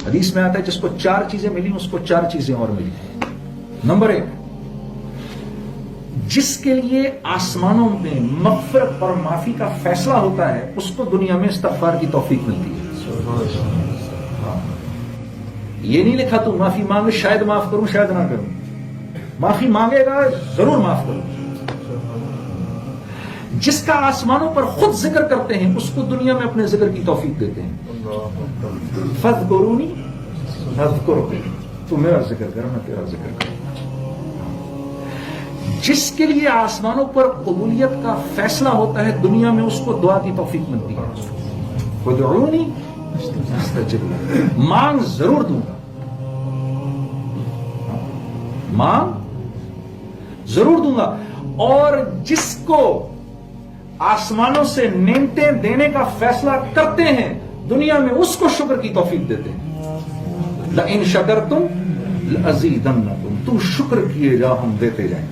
حدیث میں آتا ہے جس کو 4 چیزیں ملی اس کو 4 چیزیں اور ملی. نمبر 1، جس کے لیے آسمانوں میں مغفرت اور معافی کا فیصلہ ہوتا ہے اس کو دنیا میں استغفار کی توفیق ملتی ہے. یہ نہیں لکھا تو معافی مانگے شاید معاف کروں شاید نہ کروں. معافی مانگے گا ضرور معاف کروں. جس کا آسمانوں پر خود ذکر کرتے ہیں اس کو دنیا میں اپنے ذکر کی توفیق دیتے ہیں. فاذکرونی اذکرکم، تو میرا ذکر کر میں تیرا ذکر کروں. جس کے لیے آسمانوں پر قبولیت کا فیصلہ ہوتا ہے دنیا میں اس کو دعا کی توفیق ملتی ہے. ادعونی استجب لکم، مانگ ضرور دوں گا، مانگ ضرور دوں گا. اور جس کو آسمانوں سے نعمتیں دینے کا فیصلہ کرتے ہیں دنیا میں اس کو شکر کی توفیق دیتے ہیں. لئن شکرتم لازیدنکم، تم شکر کیے جاؤ ہم دیتے جائیں.